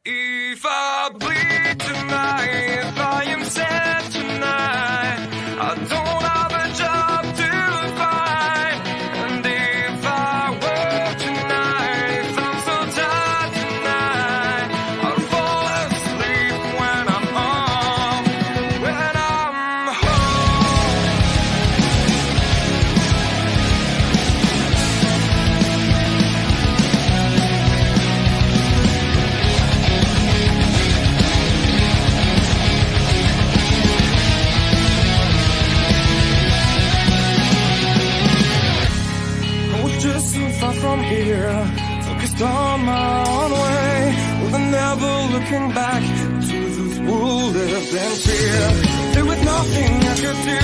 If I bleed tonight, if I am sad tonight, I don't have a job to find. And if I work tonight, if I'm so tired tonight, I'll fall asleep when I'm home, when I'm home. I was just so far from here, focused on my own way, with never looking back to those who lived in fear. There was nothing I could do,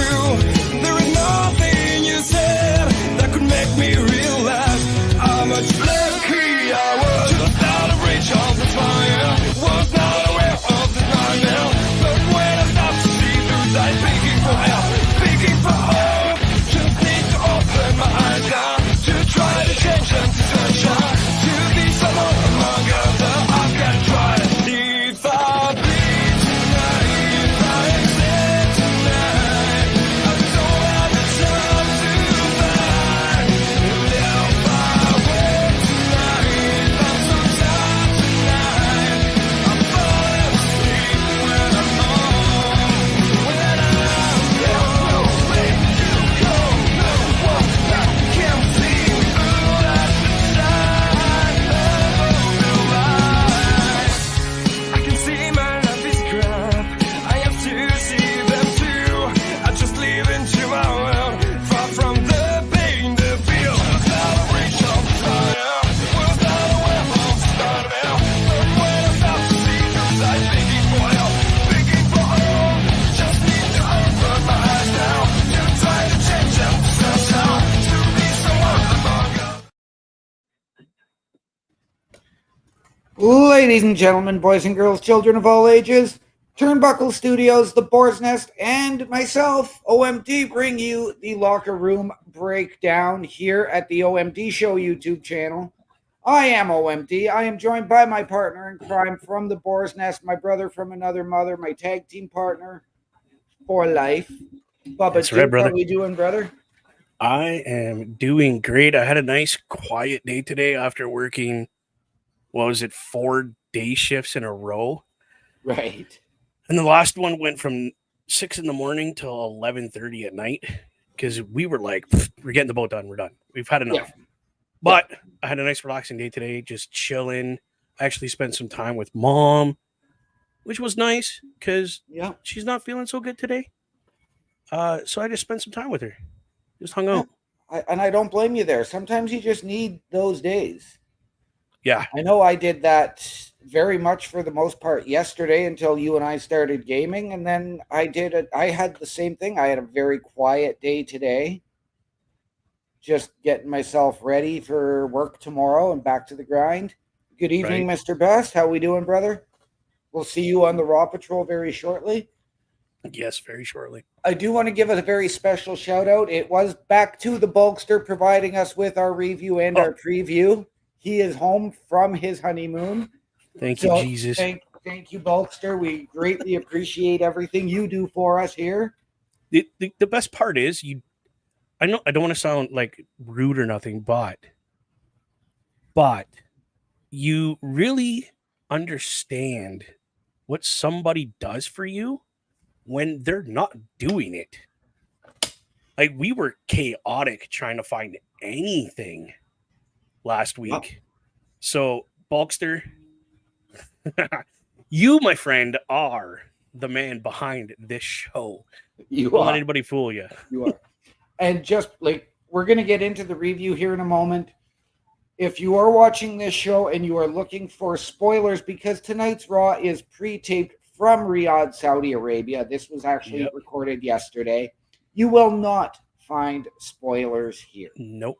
there was nothing you said that could make me realize how much lucky I was. Just out of reach of the fire, was not aware of the nightmare, but when I stopped to see through sight, begging for help, begging for hope, just need to open my eyes now, to try to change them to sunshine, to be someone among others. I've got to try to see if I bleed tonight, if I am sad tonight, I don't have the time to find. And if I work tonight, if I'm so tired tonight, I'm falling asleep when I'm home, when I'm no way to go, no one that can see through that shine of the light. I can see my life is crap, I have to see them too. I just live into my world, far from the pain, the feel. Was out of reach of the fire, was not aware of the start of hell, but when I stop to see through sight, begging for help, begging for hope, just need to open my eyes now, to try to change them to sunshine, to be someone among us. Ladies and gentlemen, boys and girls, children of all ages, Turnbuckle Studios, The Boar's Nest, and myself, OMD, bring you the Locker Room Breakdown here at the OMD Show YouTube channel. I am OMD. I am joined by my partner in crime from The Boar's Nest, my brother from another mother, my tag team partner for life. Bubba That's right, Duke, brother. how we doing, brother? I am doing great. I had a nice quiet day today after working, 4 day shifts in a row. Right. And the last one went from 6 in the morning till 11:30 at night because we were like, we're getting the boat done. We're done. We've had enough. Yeah. But I had a nice relaxing day today, just chilling. I actually spent some time with mom, which was nice because Yeah. she's not feeling so good today. So I just spent some time with her. Just hung out. And I don't blame you there. Sometimes you just need those days. Yeah. I know I did that very much for the most part yesterday until you and I started gaming, and then I had the same thing. I had a very quiet day today, just getting myself ready for work tomorrow and back to the grind. Good evening, Right. Mr. Best. How we doing, brother? We'll see you on the Raw Patrol very shortly. Yes, very shortly. I do want to give a very special shout out. It was back to the Bulkster providing us with our review and our preview. He is home from his honeymoon. Thank you, So, Jesus. Thank you, Bulkster. We greatly appreciate everything you do for us here. The best part is I know I don't want to sound like rude or nothing, but you really understand what somebody does for you when they're not doing it. Like we were chaotic trying to find anything last week. So Bulkster, you, my friend, are the man behind this show. You Don't let are. anybody fool you. You are. And just like we're going to get into the review here in a moment. If you are watching this show and you are looking for spoilers, because tonight's Raw is pre-taped from Riyadh, Saudi Arabia. This was actually recorded yesterday. You will not find spoilers here. Nope.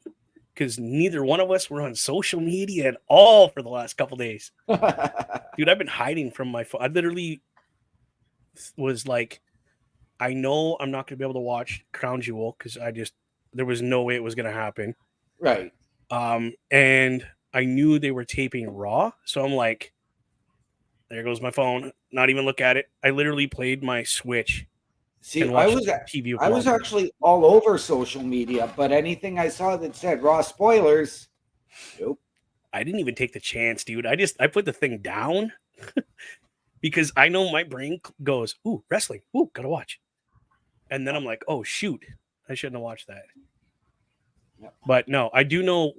Because neither one of us were on social media at all for the last couple days. Dude, I've been hiding from my phone. I literally was like, I know I'm not going to be able to watch Crown Jewel because there was no way it was going to happen. Right. And I knew they were taping Raw. So I'm like, There goes my phone. Not even look at it. I literally played my Switch See, and I watched was TV with I was Mom. actually all over social media, but anything I saw that said Raw spoilers, nope. I didn't even take the chance, dude. I put the thing down because I know my brain goes, "Ooh, wrestling. Ooh, gotta watch." And then I'm like, "Oh shoot, I shouldn't have watched that." Yep. But no, I do know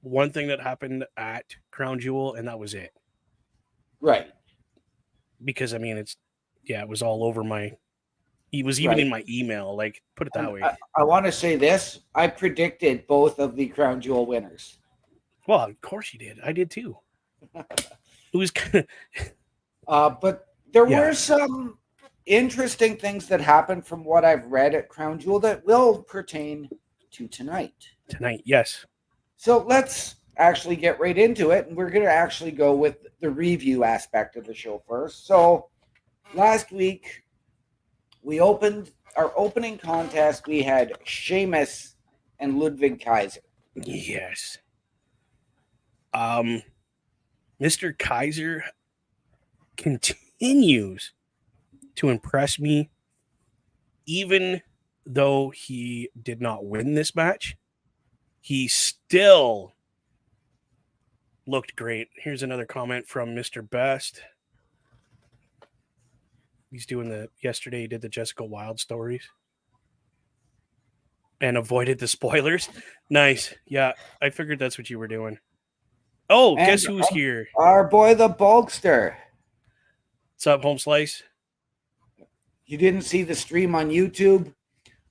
one thing that happened at Crown Jewel, and that was it. Right. Because I mean, it was all over my. It was even Right. in my email. Like, put it that And way. I want to say this: I predicted both of the Crown Jewel winners. Well, of course you did. I did too. It was kind of But there Yeah. were some interesting things that happened from what I've read at Crown Jewel that will pertain to tonight. tonight. Yes. So let's actually get right into it. And we're going to actually go with the review aspect of the show first. So last week, we opened our opening contest. We had Sheamus and Ludwig Kaiser. Yes. Mr. Kaiser continues to impress me, even though he did not win this match. He still looked great. Here's another comment from Mr. Best. He's doing yesterday he did the Jessica Wilde stories and avoided the spoilers. Nice. Yeah, I figured that's what you were doing. Oh, And guess who's here? Our boy, the Bulkster. What's up, Home Slice? You didn't see the stream on YouTube.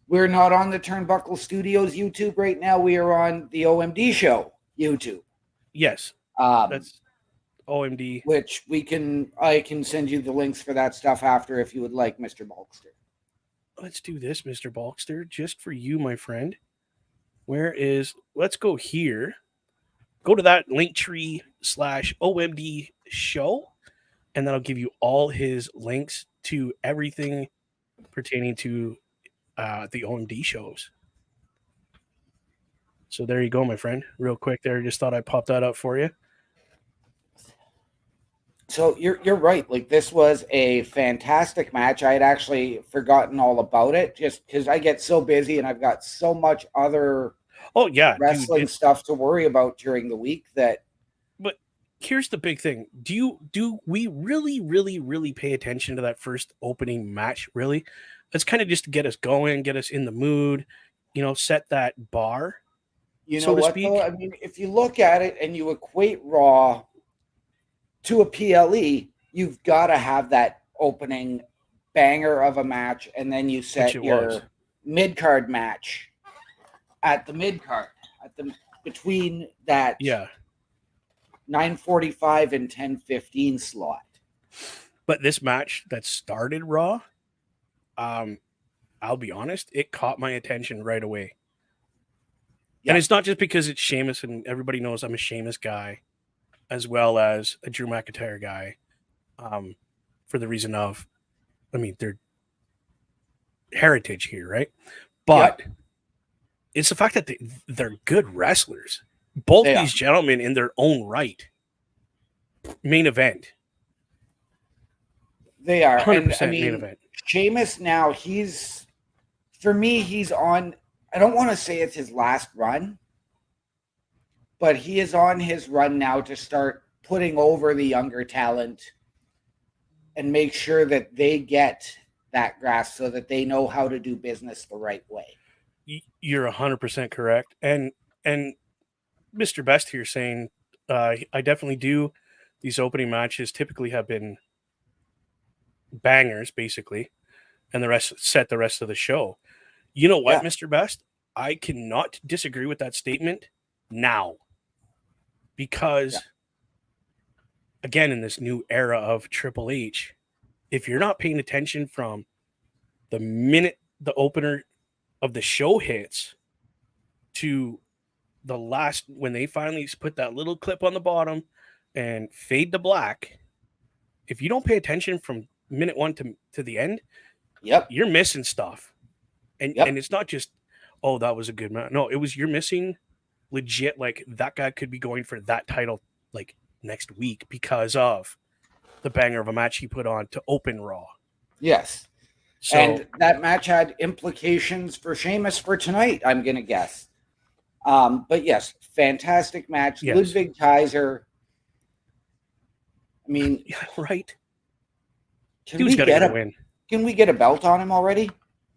We're not on the Turnbuckle Studios YouTube right now. We are on the OMD show YouTube. Yes, Um, that's OMD. which I can send you the links for that stuff after if you would like, Mr. Bulkster. Let's do this, Mr. Bulkster, just for you, my friend. Let's go here. Go to that Linktree/OMD show, and that'll give you all his links to everything pertaining to the OMD shows. So there you go, my friend. Real quick there. Just thought I'd pop that up for you. So you're right. Like, this was a fantastic match. I had actually forgotten all about it just because I get so busy and I've got so much other Oh, yeah. wrestling Dude, stuff to worry about during the week that but here's the big thing. Do we really, really, really pay attention to that first opening match? Really? It's kind of just to get us going, get us in the mood, set that bar. you So know to what speak. though? I mean, if you look at it and you equate Raw to a PLE, you've got to have that opening banger of a match, and then you set it your was. mid-card match at the mid-card, between that Yeah. 9:45 and 10:15 slot. But this match that started Raw, I'll be honest, it caught my attention right away. Yeah. And it's not just because it's Sheamus, and everybody knows I'm a Sheamus guy, as well as a Drew McIntyre guy, for the reason of, their heritage here, right? But it's the fact that they're good wrestlers. Both They these gentlemen in their own right. Main event. They are. 100% And, main event. Sheamus now, he's on, I don't want to say it's his last run, but he is on his run now to start putting over the younger talent and make sure that they get that grasp so that they know how to do business the right way. You're 100% correct. And Mr. Best here saying, I definitely do. These opening matches typically have been bangers, basically, and the rest set the rest of the show. You know what, Mr. Best? I cannot disagree with that statement now, because again, in this new era of Triple H, if you're not paying attention from the minute the opener of the show hits to the last, when they finally put that little clip on the bottom and fade to black, if you don't pay attention from minute one to the end, you're missing stuff. And it's not just, oh, that was a good match. No, you're missing legit, like, that guy could be going for that title like next week because of the banger of a match he put on to open Raw. Yes. So And that match had implications for Sheamus for tonight, I'm going to guess. But yes, fantastic match. Yes. Ludwig Kaiser. I mean, yeah, right. can Dude's we got to get get a a win. can we get a belt on him already,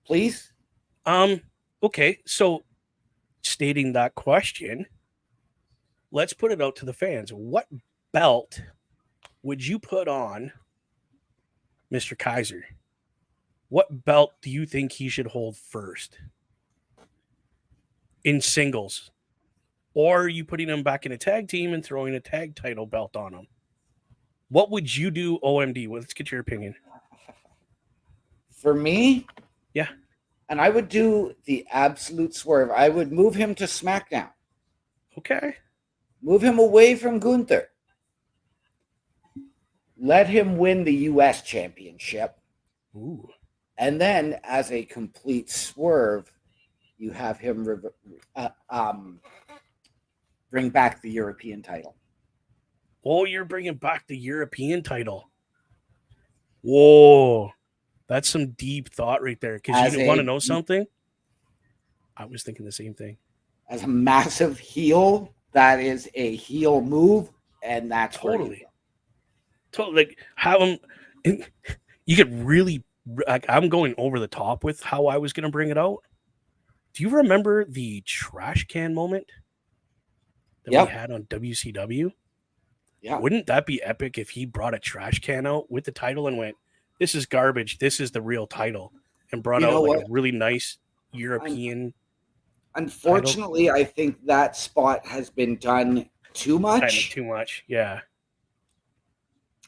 please? Okay, so stating that question, let's put it out to the fans. What belt would you put on Mr. Kaiser? What belt do you think he should hold first in singles? Or are you putting him back in a tag team and throwing a tag title belt on him? What would you do, OMD? Well, let's get your opinion. For me, Yeah. and I would do the absolute swerve. I would move him to SmackDown. Okay. Move him away from Gunther. Let him win the U.S. Championship. Ooh. And then, as a complete swerve, you have him bring back the European title. Oh, you're bringing back the European title. Whoa. That's some deep thought right there. Because you want to know something? I was thinking the same thing. As a massive heel, that is a heel move, and that's Totally. Like, have him. You could really. Like, I'm going over the top with how I was going to bring it out. Do you remember the trash can moment that we had on WCW? Yeah. Wouldn't that be epic if he brought a trash can out with the title and went, "This is garbage. This is the real title," and brought out like a really nice European. Unfortunately, title. I think that spot has been done too much. Kind of too much, yeah.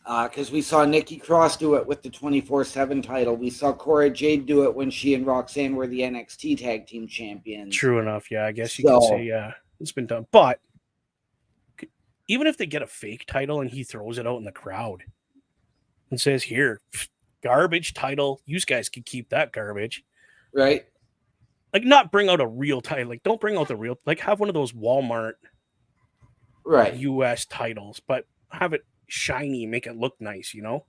Because we saw Nikki Cross do it with the 24/7 title. We saw Cora Jade do it when she and Roxanne were the NXT Tag Team Champions. True enough, yeah. I guess you can say, yeah, it's been done. But even if they get a fake title and he throws it out in the crowd and says, "Here, garbage title. You guys can keep that garbage." Right. Like, not bring out a real title. Like, don't bring out the real. Like, have one of those Walmart US titles, but have it shiny, make it look nice, and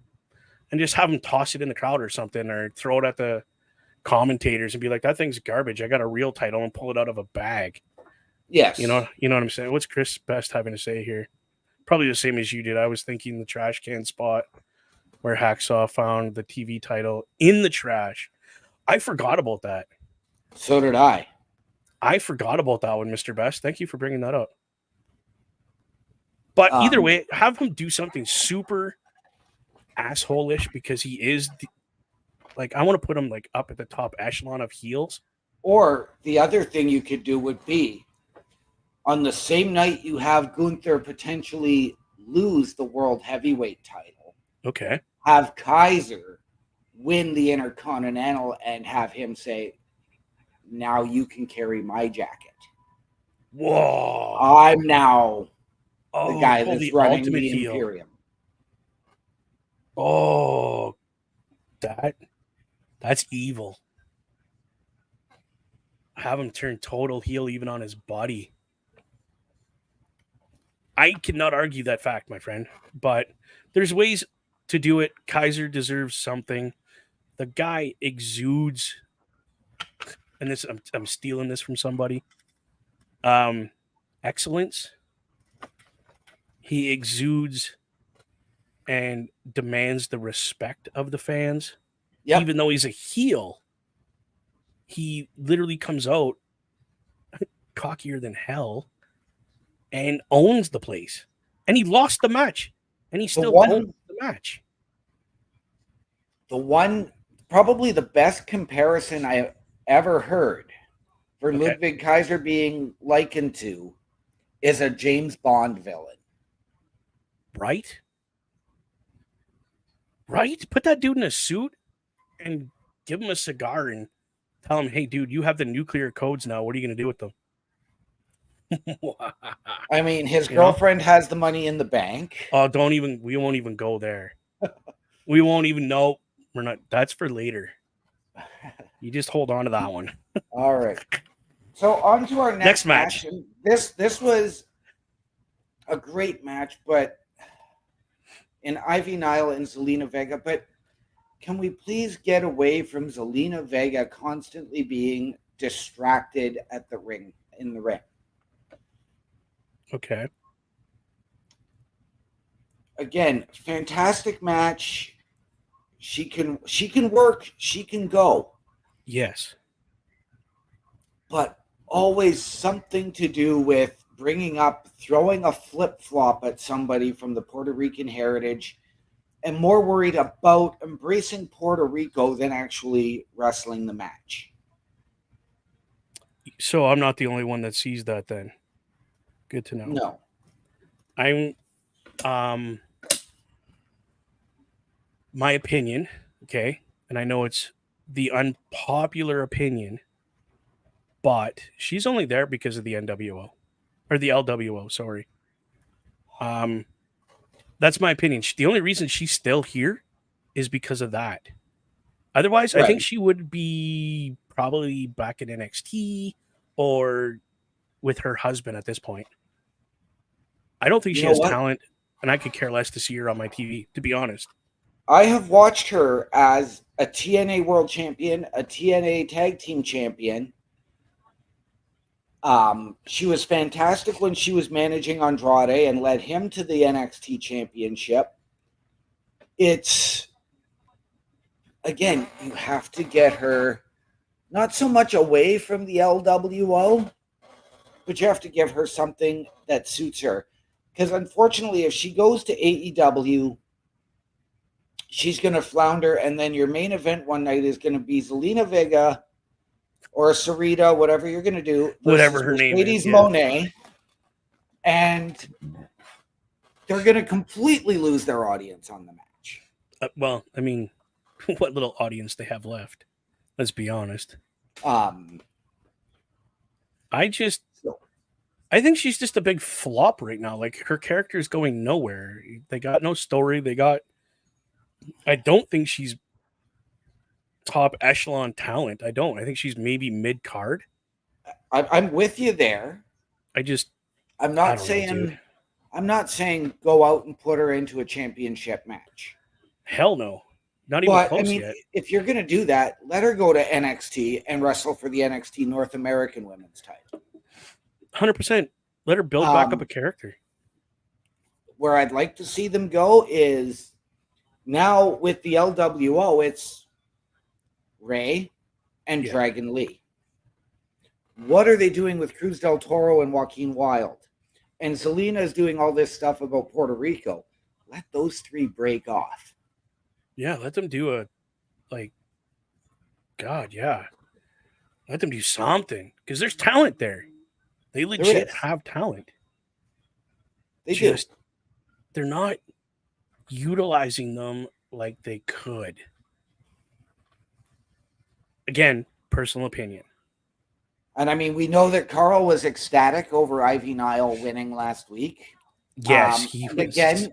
just have them toss it in the crowd or something, or throw it at the commentators and be like, "That thing's garbage. I got a real title," and pull it out of a bag. Yes. You know what I'm saying? What's Chris Best having to say here? Probably the same as you did. I was thinking the trash can spot where Hacksaw found the TV title in the trash. I forgot about that. So did I. I forgot about that one, Mr. Best. Thank you for bringing that up. But either way, have him do something super asshole-ish, because he is I want to put him like up at the top echelon of heels. Or the other thing you could do would be, on the same night you have Gunther potentially lose the World Heavyweight title. Okay. Have Kaiser win the Intercontinental and have him say, "Now you can carry my jacket. Whoa. I'm now the guy that's running the heel. Imperium." Oh, that's evil. Have him turn total heel even on his body. I cannot argue that fact, my friend, but there's ways to do it. Kaiser deserves something. The guy exudes, and this I'm stealing this from somebody. Excellence. He exudes and demands the respect of the fans. Yep. Even though he's a heel, he literally comes out cockier than hell and owns the place. And he lost the match, and he still owns the match. Probably the best comparison I have ever heard for Ludwig Kaiser being likened to is a James Bond villain. Right? Put that dude in a suit and give him a cigar and tell him, "Hey, dude, you have the nuclear codes now. What are you going to do with them?" I mean, his girlfriend has the money in the bank. Oh, we won't even go there. We won't even know. We're not. That's for later. You just hold on to that one. All right. So on to our next match. This was a great match, but in Ivy Nile and Zelina Vega, but can we please get away from Zelina Vega constantly being distracted at the ring, in the ring? Okay. Again, fantastic match. She can work, she can go, Yes. but always something to do with throwing a flip-flop at somebody from the Puerto Rican heritage, and more worried about embracing Puerto Rico than actually wrestling the match. So I'm not the only one that sees that then. Good to know. No. I'm my opinion, okay, and I know it's the unpopular opinion, but she's only there because of the NWO or the LWO, sorry. That's my opinion. The only reason she's still here is because of that. Otherwise, I think she would be probably back in NXT or with her husband at this point. I don't think she has talent, and I could care less to see her on my TV, to be honest. I have watched her as a TNA World Champion, a TNA Tag Team Champion. She was fantastic when she was managing Andrade and led him to the NXT Championship. It's, again, you have to get her not so much away from the LWO, but you have to give her something that suits her. Because unfortunately, if she goes to AEW, she's going to flounder, and then your main event one night is going to be Zelina Vega or Sarita, whatever you're going to do. Whatever her name is. Monet. And they're going to completely lose their audience on the match. Well, I mean, what little audience they have left. Let's be honest. I think she's just a big flop right now. Like, her character is going nowhere. They got no story. I don't think she's top echelon talent. I don't. I think she's maybe mid card. I'm with you there. I'm not saying go out and put her into a championship match. Hell no. Not even close yet. If you're going to do that, let her go to NXT and wrestle for the NXT North American Women's title. 100%. Let her build back up a character. Where I'd like to see them go is now with the LWO, it's Ray and Dragon Lee. What are they doing with Cruz del Toro and Joaquin Wilde? And Zelina is doing all this stuff about Puerto Rico. Let those three break off. Yeah, let them do let them do something. Because there's talent there. They legit have talent. They're not utilizing them like they could. Again, personal opinion. And I mean, we know that Carl was ecstatic over Ivy Nile winning last week. Yes, he was. Again,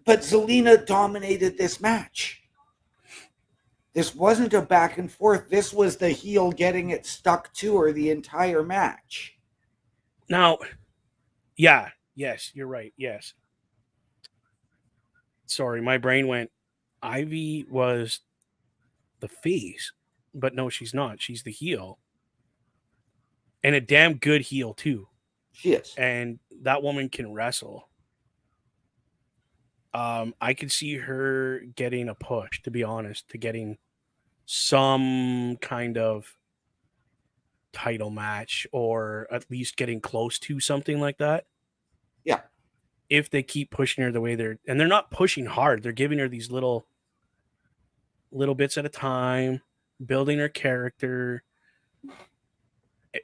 but Zelina dominated this match. This wasn't a back and forth. This was the heel getting it stuck to her the entire match. Now, yes, you're right. Yes. Sorry, my brain went, Ivy was the face, but no, she's not. She's the heel. And a damn good heel, too. She is. And that woman can wrestle. I could see her getting a push, to be honest, to getting some kind of title match or at least getting close to something like that. Yeah. If they keep pushing her the way they're not pushing hard. They're giving her these little bits at a time, building her character.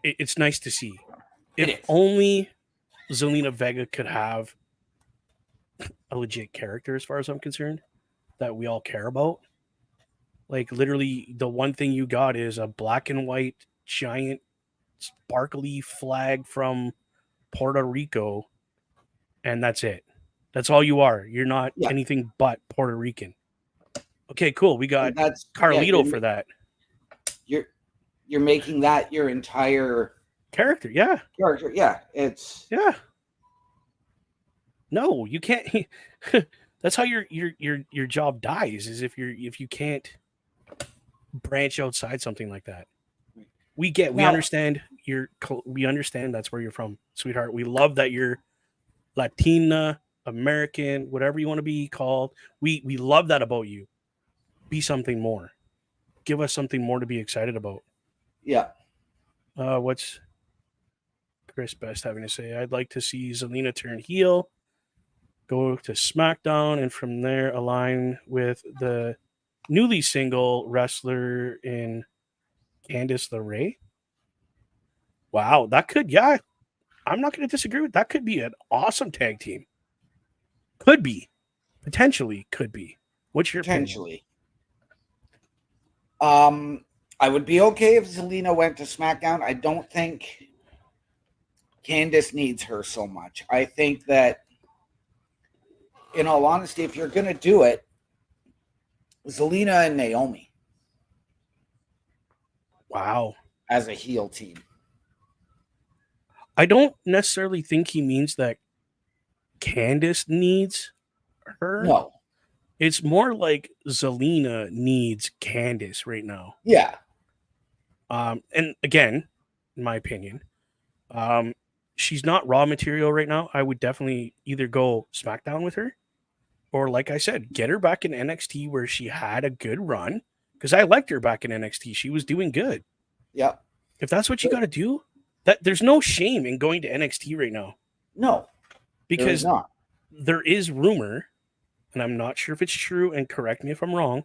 It's nice to see. If only Zelina Vega could have a legit character, as far as I'm concerned, that we all care about. Like, literally, the one thing you got is a black and white giant sparkly flag from Puerto Rico, and that's it. That's all you are. You're not anything but Puerto Rican. Okay, cool. We got Carlito for that. You're making that your entire character. Yeah. Character. Yeah. It's No, you can't. That's how your job dies. Is if you can't branch outside something like that. We Now- understand we understand that's where you're from, sweetheart. We love that you're Latina, American, whatever you want to be called. We love that about you. Be something more. Give us something more to be excited about. Yeah. What's Chris Best having to say? I'd like to see Zelina turn heel, go to SmackDown, and from there align with the newly single wrestler in Candice LeRae. Wow, that could, yeah. I'm not going to disagree with that. Could be an awesome tag team. Could be. Potentially could be. What's your opinion? Potentially. I would be okay if Zelina went to SmackDown. I don't think Candice needs her so much. I think that, in all honesty, if you're going to do it, Zelina and Naomi Wow. as a heel team. I don't necessarily think he means that Candice needs her. No. It's more like Zelina needs Candice right now. Yeah. And again, in my opinion, she's not raw material right now. I would definitely either go SmackDown with her, or like I said, get her back in NXT where she had a good run. Because I liked her back in NXT. She was doing good. Yep. If that's what you got to do, that there's no shame in going to NXT right now. No. Because there is rumor, and I'm not sure if it's true, and correct me if I'm wrong,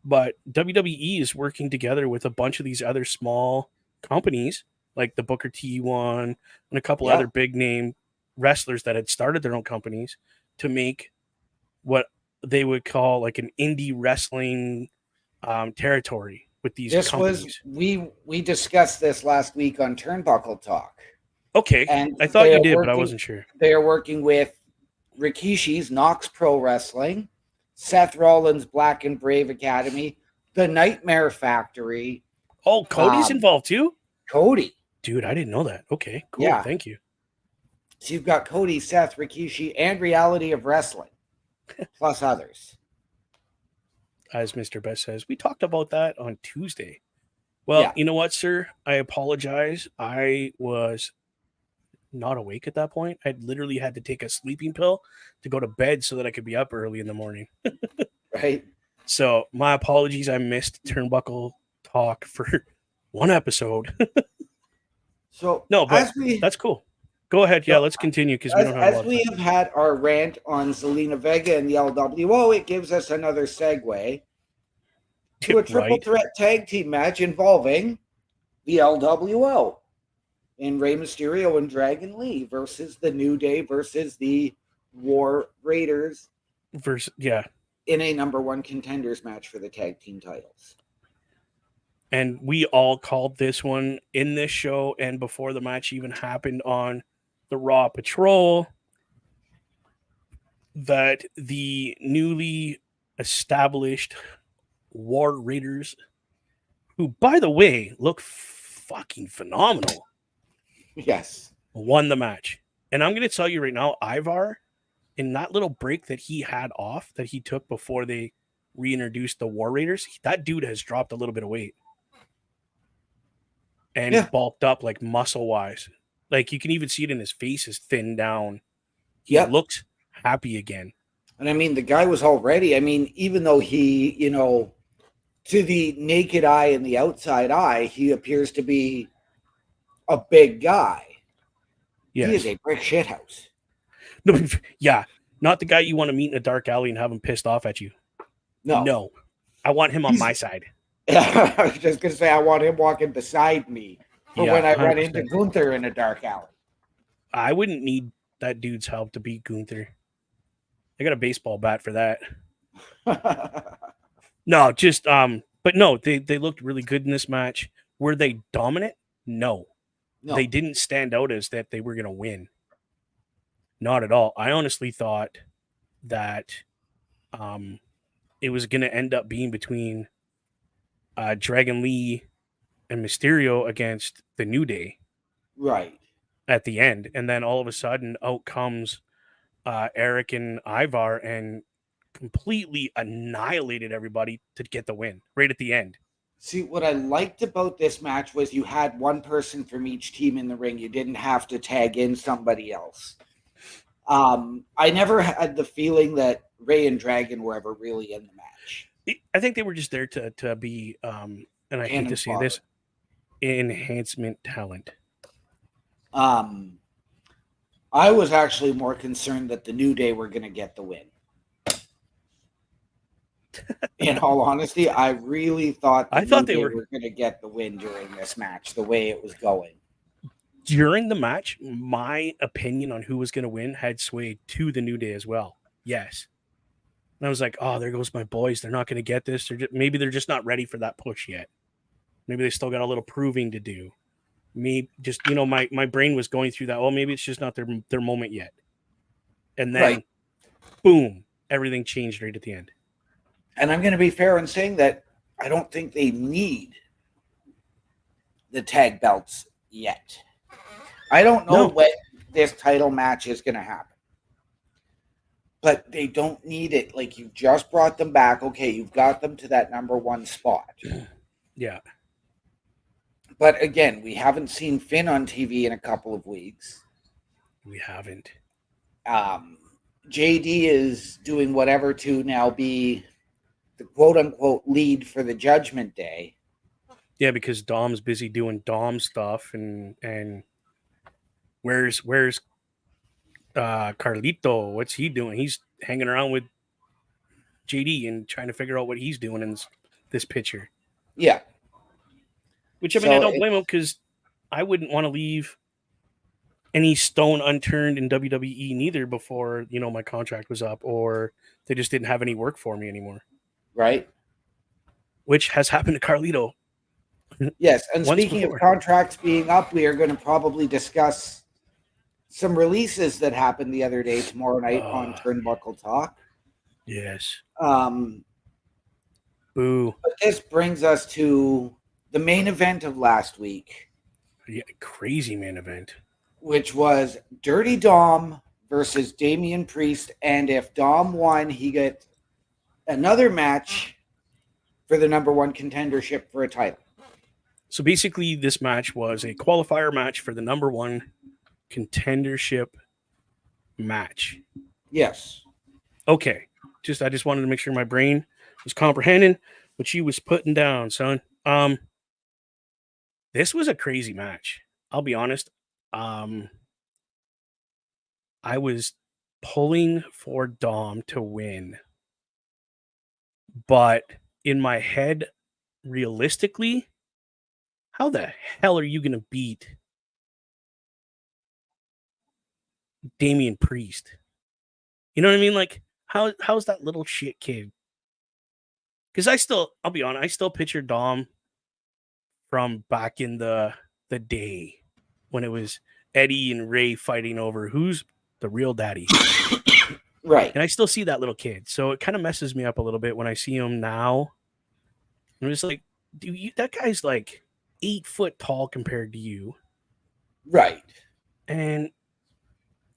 but WWE is working together with a bunch of these other small companies, like the Booker T one and a couple other big name wrestlers that had started their own companies to make what they would call like an indie wrestling territory with these companies. We discussed this last week on Turnbuckle Talk. Okay, and I thought you did, but I wasn't sure. They are working with Rikishi's Knox Pro Wrestling, Seth Rollins' Black and Brave Academy, the Nightmare Factory. Oh, Cody's involved too? Cody. Dude, I didn't know that. Okay, cool. Yeah. Thank you. So you've got Cody, Seth, Rikishi, and Reality of Wrestling, plus others. As Mr. Best says, we talked about that on Tuesday. Well, you know what, sir? I apologize. I was not awake at that point. I literally had to take a sleeping pill to go to bed so that I could be up early in the morning. Right. So my apologies. I missed Turnbuckle Talk for one episode. So no, but that's cool. Go ahead. Yeah, let's continue because we don't have. As we have had our rant on Zelina Vega and the LWO, it gives us another segue to a triple threat tag team match involving the LWO in Rey Mysterio and Dragon Lee versus the New Day versus the War Raiders. In a number one contenders match for the tag team titles. And we all called this one in this show and before the match even happened on the Raw Patrol that the newly established War Raiders, who, by the way, look fucking phenomenal. Yes. Won the match. And I'm going to tell you right now, Ivar, in that little break that he had off, that he took before they reintroduced the War Raiders, that dude has dropped a little bit of weight. And bulked up, like, muscle-wise. Like, you can even see it in his face is thinned down. He looks happy again. And, I mean, the guy was already, even though he, to the naked eye and the outside eye, he appears to be a big guy. Yes. He is a brick shithouse. No, yeah, not the guy you want to meet in a dark alley and have him pissed off at you. No, I want him on my side. I was just gonna say I want him walking beside me for when I 100%. Run into Gunther in a dark alley. I wouldn't need that dude's help to beat Gunther. I got a baseball bat for that. No, just but no, they looked really good in this match. Were they dominant? No. They didn't stand out as that they were going to win. Not at all. I honestly thought that it was going to end up being between Dragon Lee and Mysterio against the New Day. Right. At the end. And then all of a sudden out comes Eric and Ivar and completely annihilated everybody to get the win right at the end. See, what I liked about this match was you had one person from each team in the ring. You didn't have to tag in somebody else. I never had the feeling that Ray and Dragon were ever really in the match. I think they were just there to be, and I hate to say this, enhancement talent. I was actually more concerned that the New Day were going to get the win. In all honesty, I really thought they were going to get the win during this match, the way it was going. During the match, my opinion on who was going to win had swayed to the New Day as well. Yes. And I was like, oh, there goes my boys. They're not going to get this. Maybe they're just not ready for that push yet. Maybe they still got a little proving to do. Me just, my brain was going through that. Oh, maybe it's just not their moment yet. And then, boom, everything changed right at the end. And I'm going to be fair in saying that I don't think they need the tag belts yet. I don't know when this title match is going to happen. But they don't need it. Like, you just brought them back. Okay, you've got them to that number one spot. Yeah. But again, we haven't seen Finn on TV in a couple of weeks. We haven't. JD is doing whatever to now be the quote-unquote lead for the Judgment Day. Yeah, because Dom's busy doing Dom stuff, and where's Carlito? What's he doing? He's hanging around with JD and trying to figure out what he's doing in this picture. Yeah. Which, I mean, I don't blame him, because I wouldn't want to leave any stone unturned in WWE neither before, my contract was up, or they just didn't have any work for me anymore. Right. Which has happened to Carlito. Yes. And speaking of contracts being up, we are going to probably discuss some releases that happened the other day, tomorrow night on Turnbuckle Talk. Yes. Boo. But this brings us to the main event of last week. Yeah, crazy main event. Which was Dirty Dom versus Damian Priest. And if Dom won, he got another match for the number one contendership for a title. So basically, this match was a qualifier match for the number one contendership match. Yes. Okay. I just wanted to make sure my brain was comprehending what she was putting down, son. This was a crazy match. I'll be honest. I was pulling for Dom to win, but in my head, realistically, how the hell are you going to beat Damian Priest? You know what I mean? Like, how's that little shit kid? Because I'll be honest, I still picture Dom from back in the day when it was Eddie and Ray fighting over who's the real daddy. Right. And I still see that little kid. So it kind of messes me up a little bit when I see him now. I'm just like, dude, that guy's like 8 foot tall compared to you. Right. And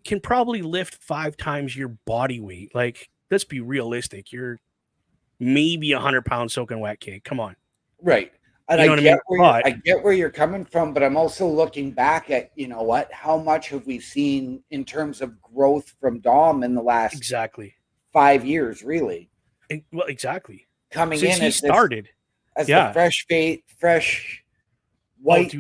can probably lift 5 times your body weight. Like, let's be realistic. You're maybe 100 pounds soaking wet, kid. Come on. Right. And I get where you're coming from, but I'm also looking back at, how much have we seen in terms of growth from Dom in the last 5 years, really? Well, exactly. Coming Since in he started as the fresh white,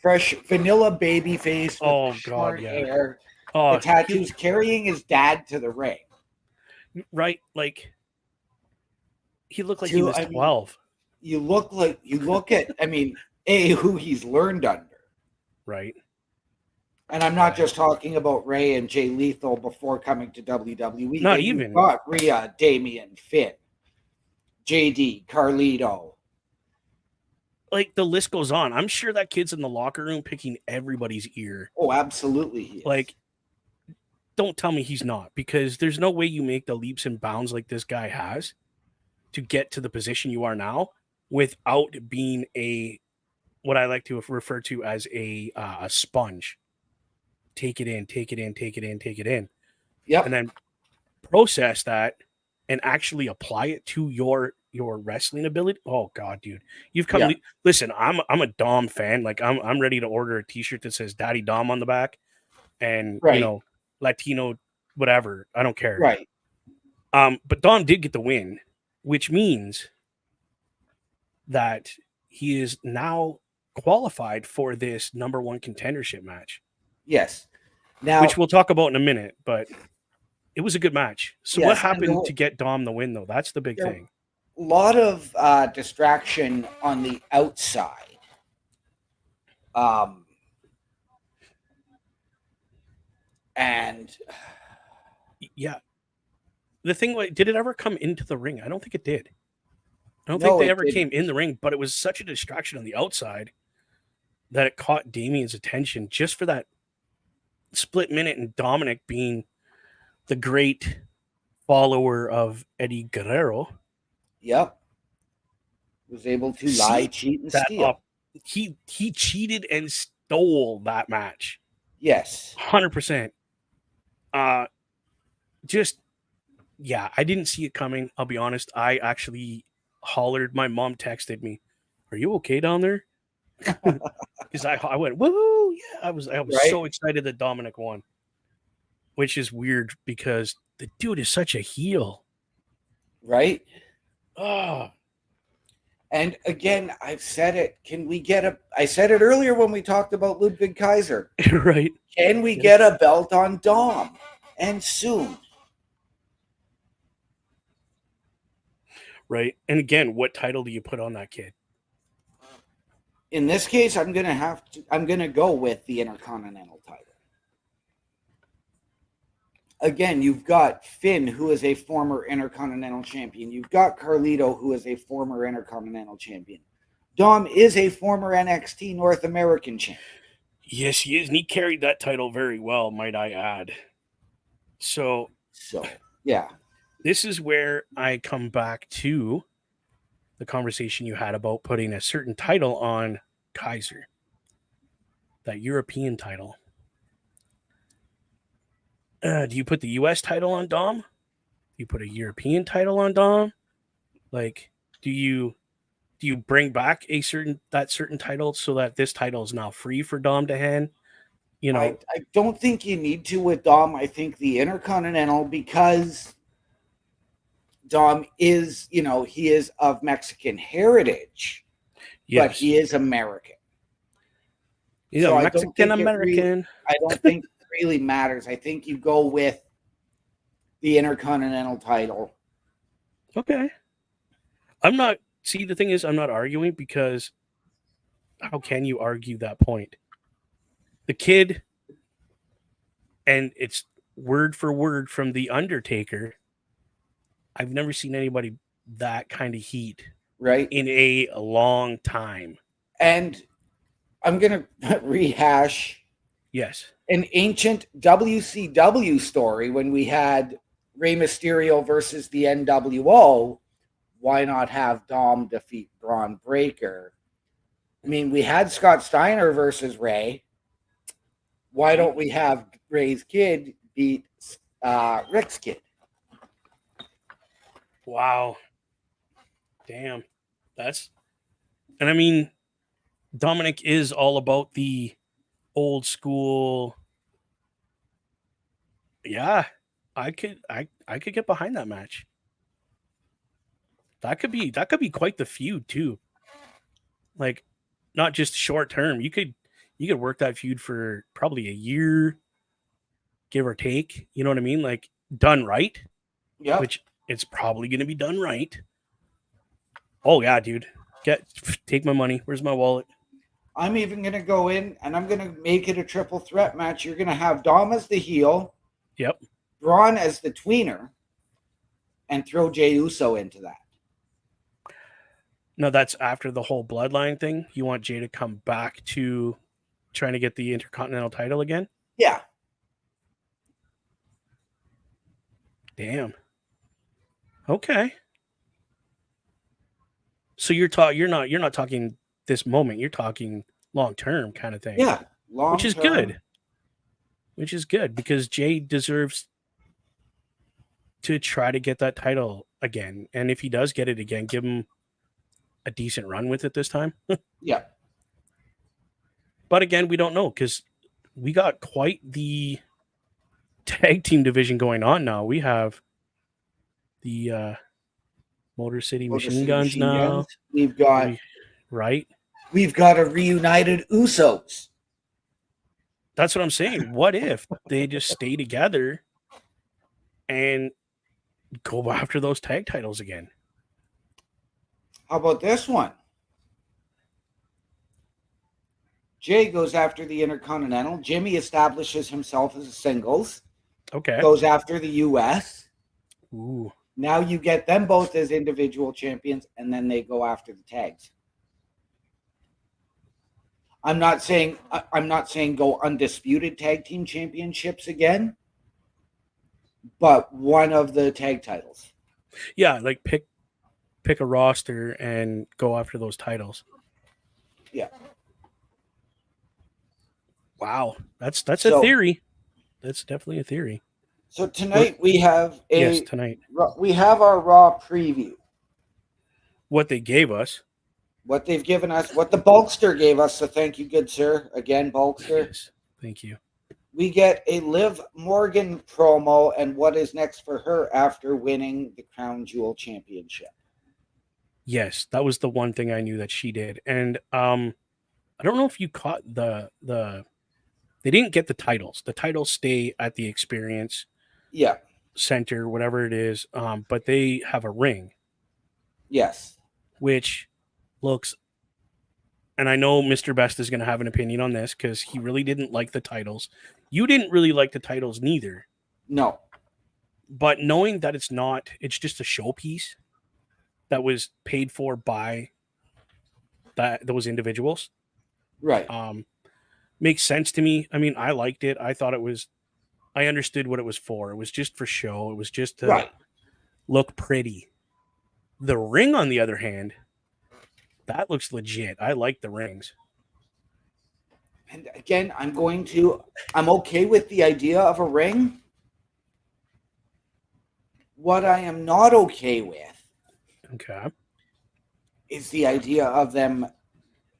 fresh vanilla baby face with short hair, the tattoos, carrying his dad to the ring. Right, like he looked like he was 12. You look at, who he's learned under. Right. And I'm not just talking about Ray and Jay Lethal before coming to WWE. Not even. Got Rhea, Damian, Finn, JD, Carlito. Like, the list goes on. I'm sure that kid's in the locker room picking everybody's ear. Oh, absolutely. He is. Like, don't tell me he's not, because there's no way you make the leaps and bounds like this guy has to get to the position you are now without being what I like to refer to as a sponge. Take it in, take it in, take it in, take it in. Yep. and then process that and actually apply it to your wrestling ability. Oh God, dude, you've come. Yeah. Listen, I'm a Dom fan. Like I'm ready to order a T-shirt that says "Daddy Dom" on the back, and Right. Latino, whatever. I don't care. Right. But Dom did get the win, which means that he is now qualified for this number one contendership match. Yes. Now, which we'll talk about in a minute, but it was a good match. So what Yes, and happened the- to get Dom the win, though? That's the big There- thing. a lot of distraction on the outside. And Yeah. The thing was, did it ever come into the ring? I don't think it did. I don't No, think they it ever didn't. came in the ring, but it was such a distraction on the outside that it caught Damien's attention just for that split minute, and Dominic being the great follower of Eddie Guerrero. yep, was able to See lie, cheat, and that steal. up. He cheated and stole that match. Yes. 100%. Just, yeah, I didn't see it coming. I'll be honest. I actually hollered. My mom texted me, "Are you okay down there?" Because I went, woo! Yeah, I was Right. so excited that Dominic won, which is weird because the dude is such a heel. Right. Oh, And again, I've said it. Can we get a? I said it earlier when we talked about Ludwig Kaiser. right. Can we get a belt on Dom? And soon. Right. And again, what title do you put on that kid? In this case, I'm gonna go with the Intercontinental title. Again, you've got Finn, who is a former Intercontinental champion. You've got Carlito, who is a former Intercontinental champion. Dom is a former NXT North American champion. Yes, he is. And he carried that title very well, might I add. So Yeah. this is where I come back to the conversation you had about putting a certain title on Kaiser, that European title. Do you put the US title on Dom? Do you put a European title on Dom? Like, do you bring back certain title so that this title is now free for Dom to hand? I don't think you need to with Dom. I think the Intercontinental, because Dom is, he is of Mexican heritage, but he is American. He's So a I don't think Mexican American. I don't think it really matters. I think you go with the Intercontinental title. Okay. The thing is, I'm not arguing, because how can you argue that point? The kid, and it's word for word from The Undertaker, I've never seen anybody that kind of heat Right. in a long time. And I'm going to rehash Yes. an ancient WCW story when we had Rey Mysterio versus the NWO. Why not have Dom defeat Braun Breaker? I mean, we had Scott Steiner versus Rey. Why don't we have Rey's kid beat Rick's kid? Wow. Damn. And I mean, Dominic is all about the old school. Yeah, I could get behind that match. That could be quite the feud too. Like, not just short term. You could work that feud for probably a year, give or take. You know what I mean? Like, done right. Yeah. Which it's probably going to be done right. Oh yeah, dude. Take my money. Where's my wallet? I'm even going to go in and I'm going to make it a triple threat match. You're going to have Dom as the heel. Yep. Braun as the tweener, and throw Jey Uso into that. No, that's after the whole bloodline thing. You want Jey to come back to trying to get the Intercontinental title again? Yeah. Damn. Okay. So you're not talking this moment. You're talking long term kind of thing. Yeah. Long Which is term. good. Which is good, because Jey deserves to try to get that title again. And if he does get it again, give him a decent run with it this time. Yeah. But again, we don't know because we got quite the tag team division going on now. We have the Motor City Machine Guns now. We've got right. We've got a reunited Usos. That's what I'm saying. What if they just stay together and go after those tag titles again? How about this one? Jay goes after the Intercontinental. Jimmy establishes himself as a singles. Okay. Goes after the US. Ooh. Now you get them both as individual champions, and then they go after the tags. I'm not saying go undisputed tag team championships again, but one of the tag titles. Yeah, like pick a roster and go after those titles. Yeah. Wow, that's a theory. That's definitely a theory. So tonight we have tonight we have our Raw preview. What they gave us. What they've given us, what the Bulkster gave us. So thank you, good sir. Again, Bulkster. Yes, thank you. We get a Liv Morgan promo and what is next for her after winning the Crown Jewel Championship. Yes, that was the one thing I knew that she did. And I don't know if you caught the they didn't get the titles. The titles stay at the Experience Center, whatever it is. But they have a ring. Yes. Which looks, and I know Mr. Best is going to have an opinion on this because he really didn't like the titles. You didn't really like the titles neither. No. But knowing that it's just a showpiece that was paid for by those individuals. Right. Makes sense to me. I mean, I liked it. I understood what it was for. It was just for show. It was just to look pretty. The ring, on the other hand, that looks legit. I like the rings. And again, I'm okay with the idea of a ring. What I am not okay with is the idea of them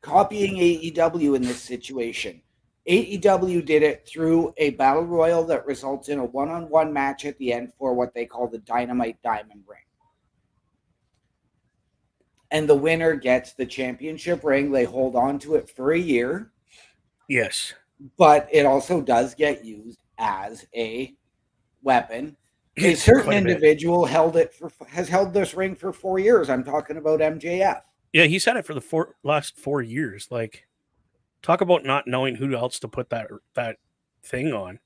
copying AEW in this situation. AEW did it through a battle royal that results in a one-on-one match at the end for what they call the Dynamite Diamond Ring. And the winner gets the championship ring. They hold on to it for a year. Yes. But it also does get used as a weapon. A certain individual has held this ring for 4 years. I'm talking about MJF. Yeah, he's had it for the last 4 years. Like, talk about not knowing who else to put that thing on.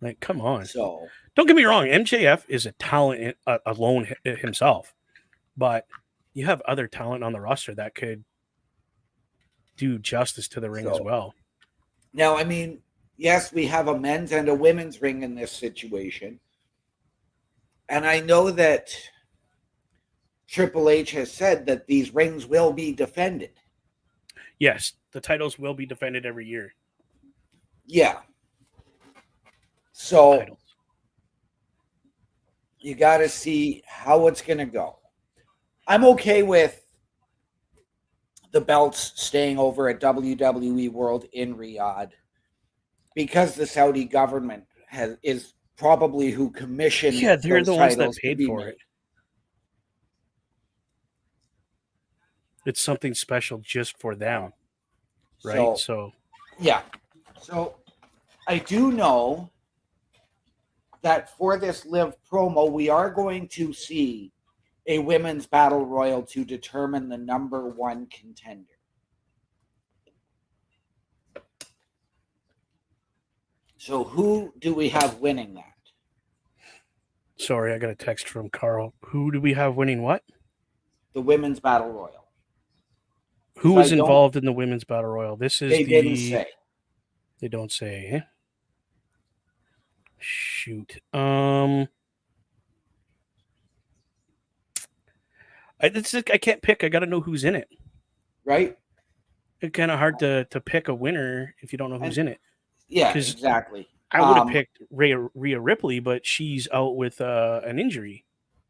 Like, come on. So don't get me wrong. MJF is a talent alone himself, but you have other talent on the roster that could do justice to the ring as well. Now, I mean, yes, we have a men's and a women's ring in this situation. And I know that Triple H has said that these rings will be defended. Yes, the titles will be defended every year. Yeah. So you got to see how it's going to go. I'm okay with the belts staying over at WWE World in Riyadh because the Saudi government is probably who commissioned. Yeah, they're the ones that paid for it. It's something special just for them, right? So yeah. So I do know that for this Liv promo, we are going to see a women's battle royal to determine the number one contender. So who do we have winning that? Sorry, I got a text from Carl. Who do we have winning what? The women's battle royal. Who is involved in the women's battle royal? This is they didn't say. They don't say. Eh? Shoot. I can't pick. I got to know who's in it. Right? It's kind of hard to pick a winner if you don't know who's in it. Yeah, exactly. I would have picked Rhea Ripley, but she's out with an injury.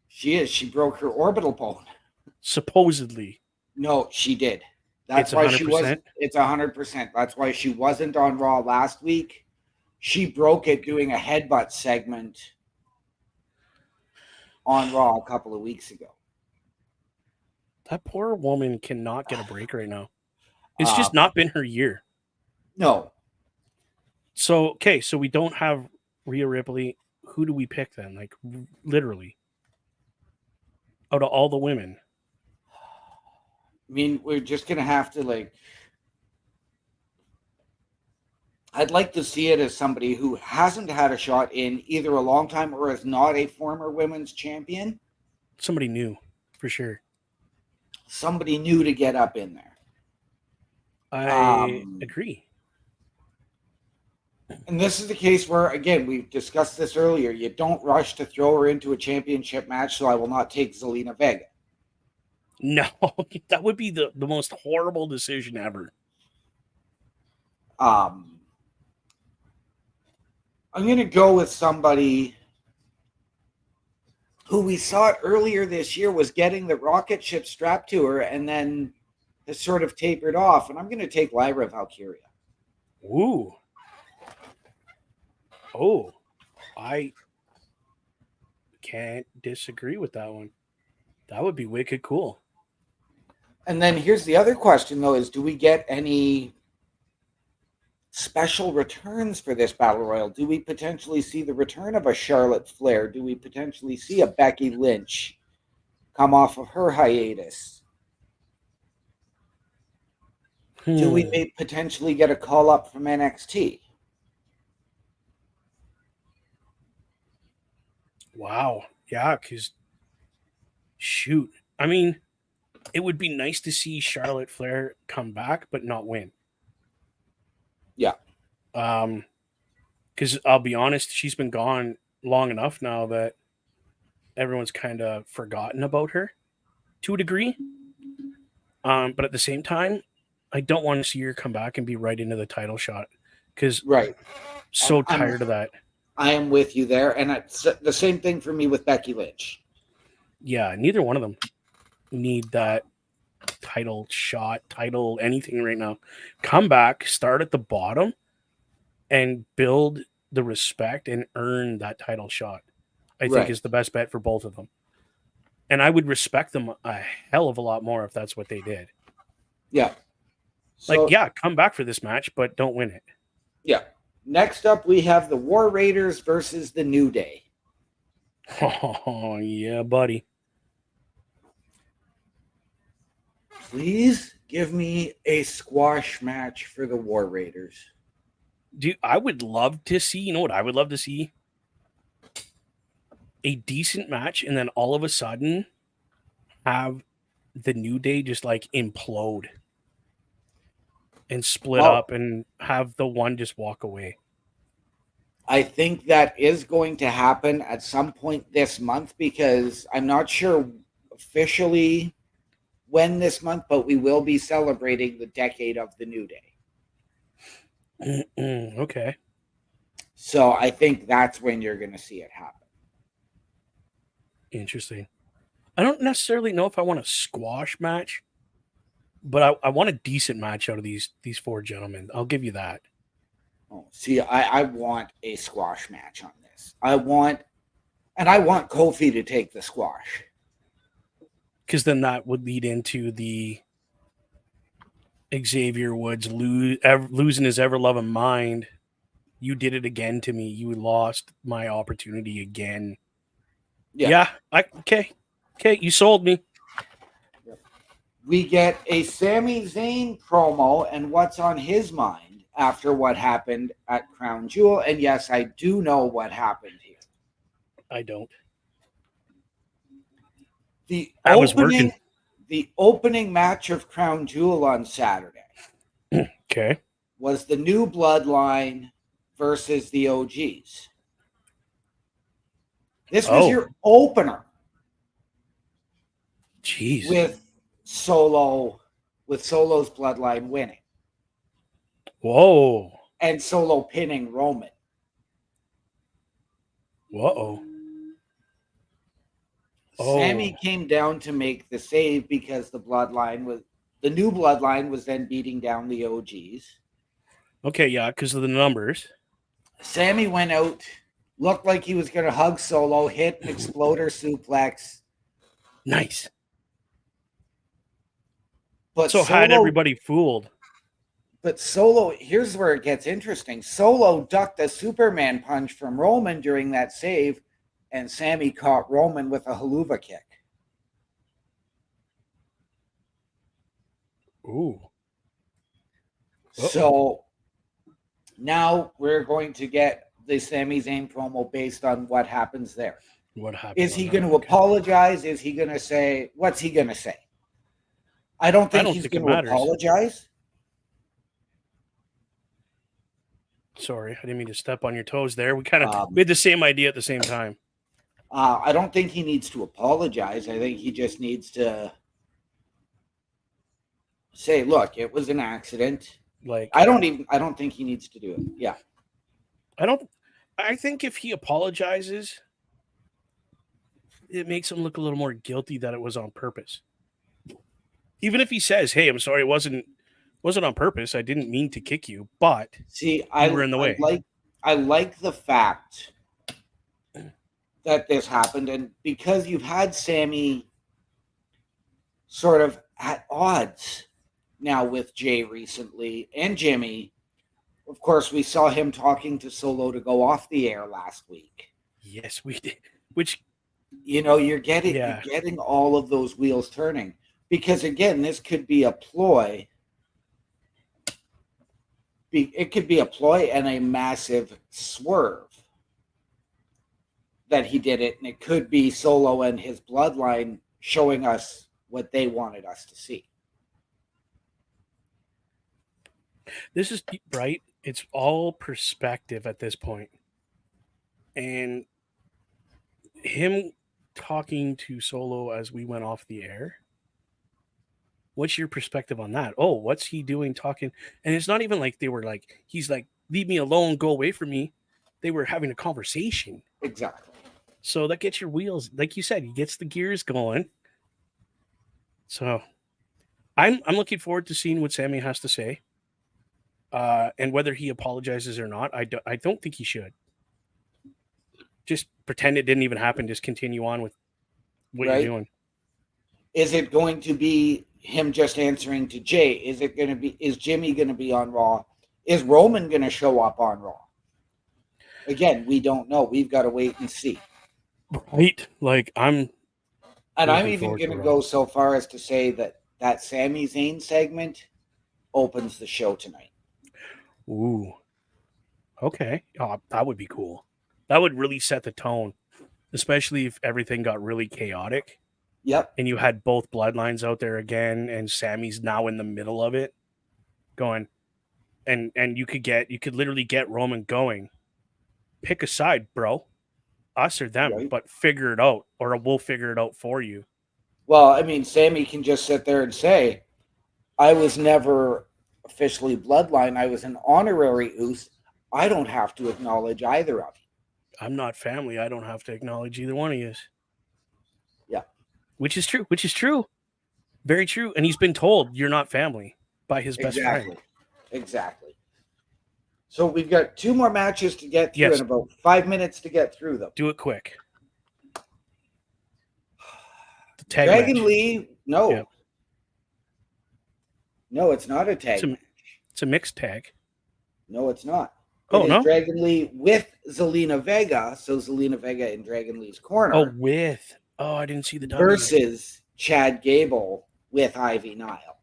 She is. She broke her orbital bone. Supposedly. No, she did. That's It's why 100%? she wasn't. It's 100%. That's why she wasn't on Raw last week. She broke it doing a headbutt segment on Raw a couple of weeks ago. That poor woman cannot get a break right now. It's just not been her year. No. So, okay, so we don't have Rhea Ripley. Who do we pick then? Like, literally. Out of all the women. I mean, we're just going to have to, like... I'd like to see it as somebody who hasn't had a shot in either a long time or is not a former women's champion. Somebody new, for sure. Somebody new to get up in there. I agree. And this is the case where, again, we've discussed this earlier. You don't rush to throw her into a championship match, so I will not take Zelina Vega. No, that would be the most horrible decision ever. I'm going to go with somebody who we saw earlier this year was getting the rocket ship strapped to her and then has sort of tapered off. And I'm going to take Lyra Valkyria. Ooh. Oh, I can't disagree with that one. That would be wicked cool. And then here's the other question, though, is do we get any special returns for this Battle Royal? Do we potentially see the return of a Charlotte Flair? Do we potentially see a Becky Lynch come off of her hiatus? Do we potentially get a call up from NXT? Wow. Yeah, because shoot. I mean, it would be nice to see Charlotte Flair come back, but not win. Yeah. Because I'll be honest, she's been gone long enough now that everyone's kind of forgotten about her to a degree. But at the same time, I don't want to see her come back and be right into the title shot because right. So tired of that. I am with you there. And it's the same thing for me with Becky Lynch. Yeah, neither one of them need that title shot, title, anything right now. Come back, start at the bottom, and build the respect and earn that title shot. I think is the best bet for both of them. And I would respect them a hell of a lot more if that's what they did. Yeah. So, like, yeah, come back for this match, but don't win it. Yeah. Next up, we have the War Raiders versus the New Day. Oh, yeah, buddy. Please give me a squash match for the War Raiders. Dude, I would love to see, you know what I would love to see? A decent match, and then all of a sudden have the New Day just like implode and split up and have the one just walk away. I think that is going to happen at some point this month because I'm not sure officially when this month, but we will be celebrating the decade of the New Day. Okay. So I think that's when you're going to see it happen. Interesting. I don't necessarily know if I want a squash match, but I want a decent match out of these four gentlemen. I'll give you that. Oh, see, I want a squash match on this. I want Kofi to take the squash. Because then that would lead into the Xavier Woods losing his ever-loving mind. You did it again to me. You lost my opportunity again. Yeah. Okay, you sold me. We get a Sami Zayn promo and what's on his mind after what happened at Crown Jewel. And yes, I do know what happened here. I don't. The opening match of Crown Jewel on Saturday. Okay. Was the New Bloodline versus the OGs. This was your opener. Jeez. With Solo's bloodline winning. Whoa. And Solo pinning Roman. Whoa. Sammy Oh. came down to make the save because the new bloodline was then beating down the OGs. Okay, yeah, because of the numbers. Sammy went out, looked like he was going to hug Solo, hit an exploder suplex. Nice. But So had everybody fooled. But Solo, here's where it gets interesting. Solo ducked a Superman punch from Roman during that save, and Sammy caught Roman with a haluva kick. Ooh. So now we're going to get the Sami Zayn promo based on what happens there. What happened? Is he going to apologize? Is he going to say, what's he going to say? I don't think he's going to apologize. Sorry, I didn't mean to step on your toes there. We kind of we had the same idea at the same time. I don't think he needs to apologize. I think he just needs to say, look, it was an accident. Like I don't think he needs to do it. Yeah. I think if he apologizes, it makes him look a little more guilty that it was on purpose. Even if he says, "Hey, I'm sorry, it wasn't on purpose. I didn't mean to kick you, but see, you were in the way." I like the fact that this happened, and because you've had Sammy sort of at odds now with Jay recently and Jimmy. Of course, we saw him talking to Solo to go off the air last week. Yes, we did. Which, you're getting all of those wheels turning. Because again, this could be a ploy. It could be a ploy and a massive swerve that he did it. And it could be Solo and his bloodline showing us what they wanted us to see. this is right. It's all perspective at this point. And him talking to Solo as we went off the air. What's your perspective on that? Oh, what's he doing talking? And it's not even like they were like, he's like, leave me alone, go away from me. They were having a conversation. Exactly. So that gets your wheels, like you said, he gets the gears going. So I'm looking forward to seeing what Sammy has to say. And whether he apologizes or not, I don't think he should. Just pretend it didn't even happen. Just continue on with what you're doing. Is it going to be him just answering to Jay? Is Jimmy going to be on Raw? Is Roman going to show up on Raw? Again, we don't know. We've got to wait and see. Right. Like I'm even going to go so far as to say that Sami Zayn segment opens the show tonight. Ooh. Okay. Oh, that would be cool. That would really set the tone, especially if everything got really chaotic. Yep. And you had both bloodlines out there again, and Sammy's now in the middle of it, going, and you could literally get Roman going. Pick a side, bro. Us or them, right. But figure it out, or we'll figure it out for you. Well, I mean, Sammy can just sit there and say, I was never officially bloodline. I was an honorary Uso. I don't have to acknowledge either of you. I'm not family. I don't have to acknowledge either one of you. Yeah. Which is true. Very true. And he's been told you're not family by his best friend. Exactly. So we've got 2 more matches to get through and about 5 minutes to get through them. Do it quick. Dragon match. Lee, no. Yeah. No, it's not a tag match. It's a mixed tag. No, it's not. No? Dragon Lee with Zelina Vega. So Zelina Vega in Dragon Lee's corner. I didn't see the W. Versus Chad Gable with Ivy Nile.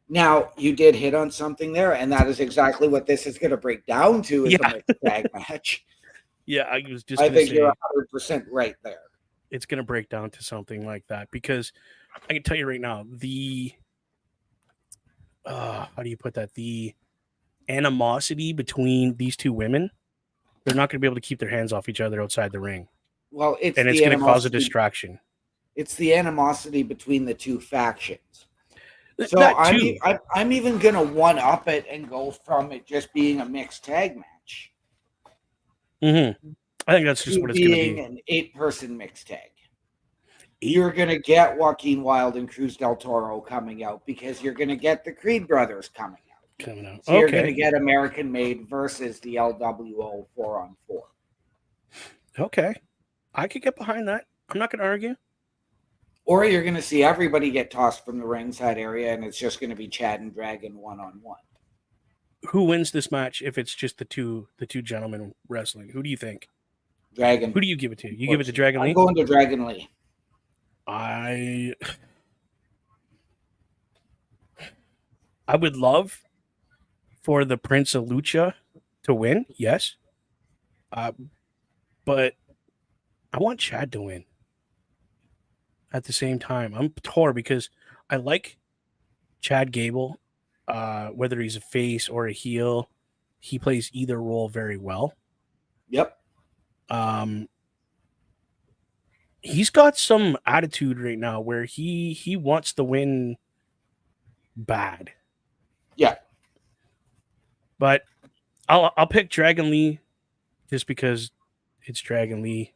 Now, you did hit on something there, and that is exactly what this is going to break down to is a mixed tag match. Yeah, I think you're 100% right there. It's going to break down to something like that because I can tell you right now, how do you put that? The animosity between these two women, they're not going to be able to keep their hands off each other outside the ring. Well, it's going to cause a distraction. It's the animosity between the two factions. So I'm even going to one-up it and go from it just being a mixed tag match. Mm-hmm. I think that's just to what it's going to being be. an 8-person mixed tag. 8? You're going to get Joaquin Wilde and Cruz del Toro coming out because you're going to get the Creed brothers coming out. Coming out. So you're going to Okay. get American Made versus the LWO 4-on-4. Okay. I could get behind that. I'm not going to argue. Or you're going to see everybody get tossed from the ringside area, and it's just going to be Chad and Dragon 1-on-1. Who wins this match if it's just the two gentlemen wrestling? Who do you think? Dragon. Who do you give it to? You give it to Dragon Lee? I'm going to Dragon Lee. I would love for the Prince of Lucha to win, yes. But I want Chad to win. At the same time, I'm torn because I like Chad Gable, whether he's a face or a heel. He plays either role very well. Yep. He's got some attitude right now where he wants to win bad. Yeah. But I'll pick Dragon Lee just because it's Dragon Lee.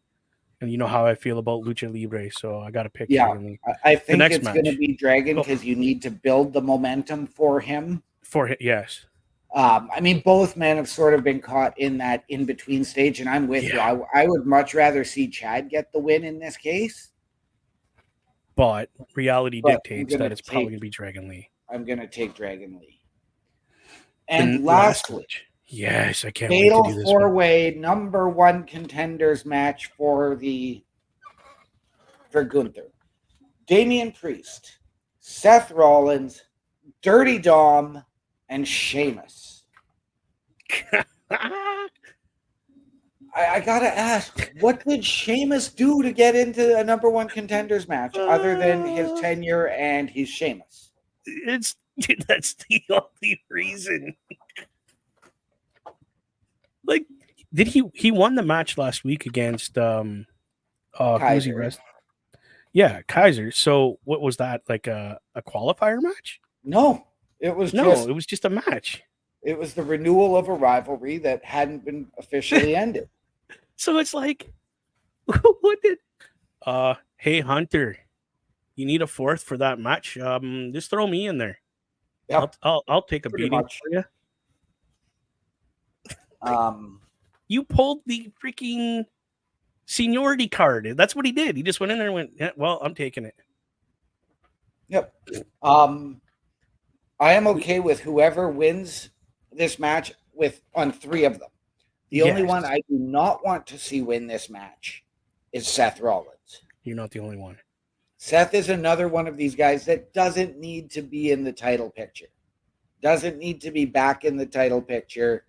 And you know how I feel about Lucha Libre, so I got to pick Dragon Lee. I think next it's match. going to be Dragon because you need to build the momentum for him. Yes. I mean, both men have sort of been caught in that in-between stage, and I'm with you. I would much rather see Chad get the win in this case. But reality dictates that it's probably going to be Dragon Lee. I'm going to take Dragon Lee. And lastly, yes, I can't wait fatal to do this. Four-way number one contenders match for Gunther. Damian Priest, Seth Rollins, Dirty Dom, and Sheamus. I gotta ask, what did Sheamus do to get into a number one contenders match other than his tenure and his Sheamus? That's the only reason. Like, did he won the match last week against who was he wrestling? Yeah, Kaiser. So what was that, like a qualifier match? No, it was just a match. It was the renewal of a rivalry that hadn't been officially ended. So it's like, what did? Hey Hunter, you need a fourth for that match? Just throw me in there. Yep. I'll take a beating for you. You pulled the freaking seniority card. That's what he did. He just went in there and went, yeah, well, I'm taking it. Yep. I am okay with whoever wins this match on three of them. The only one I do not want to see win this match is Seth Rollins. You're not the only one. Seth is another one of these guys that doesn't need to be in the title picture. Doesn't need to be back in the title picture.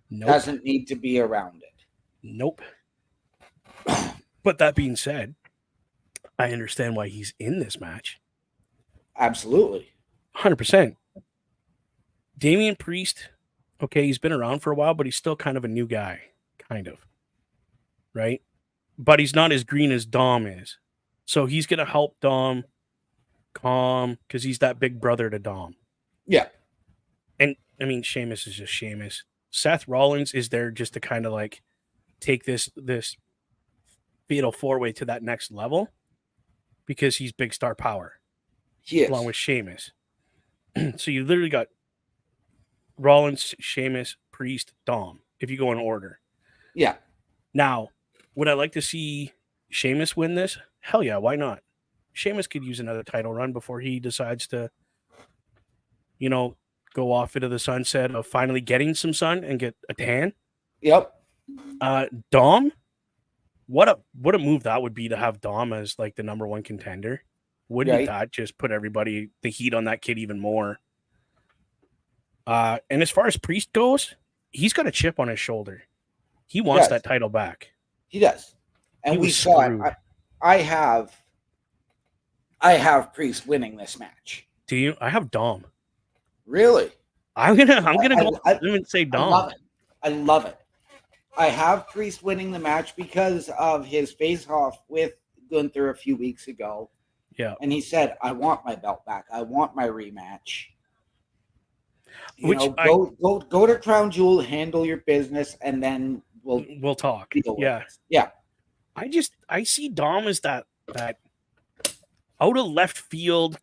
Nope. Doesn't need to be around it. Nope. But that being said, I understand why he's in this match. Absolutely. 100%. Damian Priest, okay, he's been around for a while, but he's still kind of a new guy. Kind of. Right? But he's not as green as Dom is. So he's going to help Dom calm because he's that big brother to Dom. Yeah. And, I mean, Sheamus is just Sheamus. Seth Rollins is there just to kind of like take this fatal four-way to that next level because he's big star power. He is. Along with Sheamus. So you literally got Rollins, Sheamus, Priest, Dom, if you go in order. Yeah. Now, would I like to see Sheamus win this? Hell yeah, why not? Sheamus could use another title run before he decides to, go off into the sunset of finally getting some sun and get a tan. Yep. Dom, what a move that would be to have Dom as like the number one contender. Wouldn't that just put the heat on that kid even more? And as far as Priest goes, he's got a chip on his shoulder. He wants that title back. He does. And we saw it. I have Priest winning this match. Do you? I have Dom. Really? I'm gonna go and say Dom. I love it. I have Priest winning the match because of his face-off with Gunther a few weeks ago. Yeah. And he said, I want my belt back. I want my rematch. Go to Crown Jewel, handle your business, and then we'll talk. deal with Yeah. this. Yeah. I see Dom as that out of left field.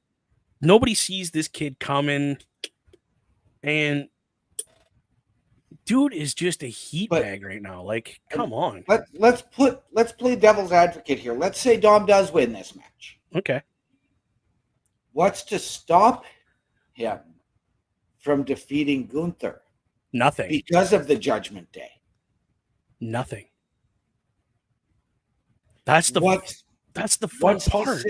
Nobody sees this kid coming, and dude is just a heat bag right now. Like, come on. Let's play devil's advocate here. Let's say Dom does win this match. Okay. What's to stop him from defeating Gunther? Nothing. Because of the Judgment Day. Nothing. That's the fun part.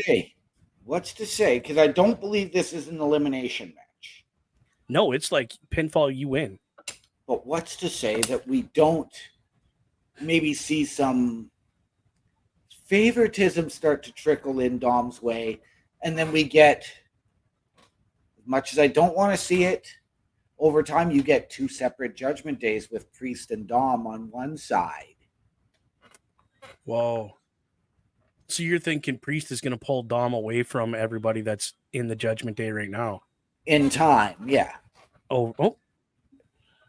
What's to say? Because I don't believe this is an elimination match. No, it's like pinfall, you win. But what's to say that we don't maybe see some favoritism start to trickle in Dom's way, and then we get, as much as I don't want to see it, over time you get two separate Judgment Days with Priest and Dom on one side. Whoa. So you're thinking Priest is going to pull Dom away from everybody that's in the Judgment Day right now? In time, yeah. Oh.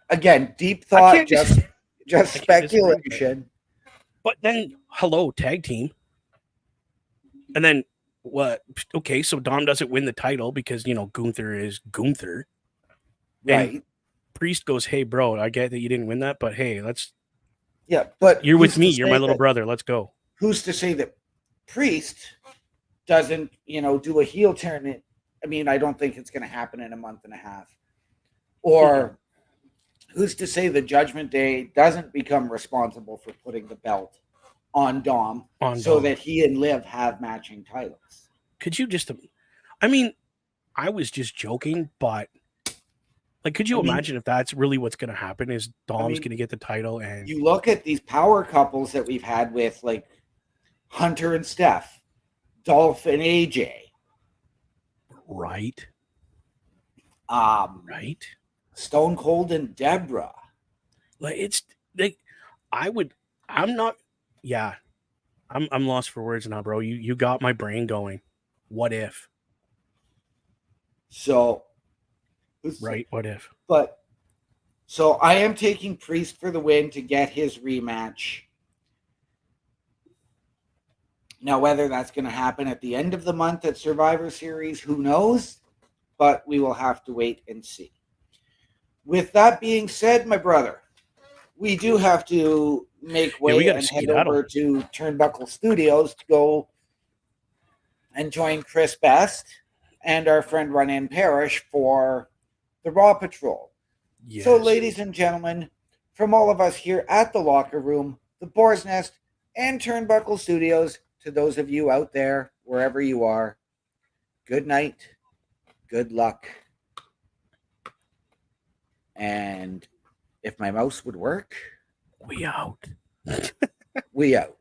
Again, deep thought, just speculation. But then, hello, tag team. And then what? Okay, so Dom doesn't win the title because, Gunther is Gunther. Right. And Priest goes, hey, bro, I get that you didn't win that, but hey, Yeah, but you're with me. You're my little brother. Let's go. Who's to say that Priest doesn't, do a heel turn? I mean, I don't think it's going to happen in a month and a half. Or who's to say the Judgment Day doesn't become responsible for putting the belt on Dom that he and Liv have matching titles? Could you just, I was just joking, but could you imagine if that's really what's going to happen is Dom's going to get the title? And you look at these power couples that we've had with Hunter and Steph, Dolph and AJ. Right. Right. Stone Cold and Deborah. I'm lost for words now, bro. You got my brain going. What if? So, right, what if? But so I am taking Priest for the win to get his rematch. Now, whether that's going to happen at the end of the month at Survivor Series, who knows? But we will have to wait and see. With that being said, my brother, we do have to make way and head over to Turnbuckle Studios to go and join Chris Best and our friend Run-In Parrish for the Raw Patrol. Yes. So, ladies and gentlemen, from all of us here at the Locker Room, the Boar's Nest, and Turnbuckle Studios, to those of you out there, wherever you are, good night, good luck, and if my mouse would work, we out. We out.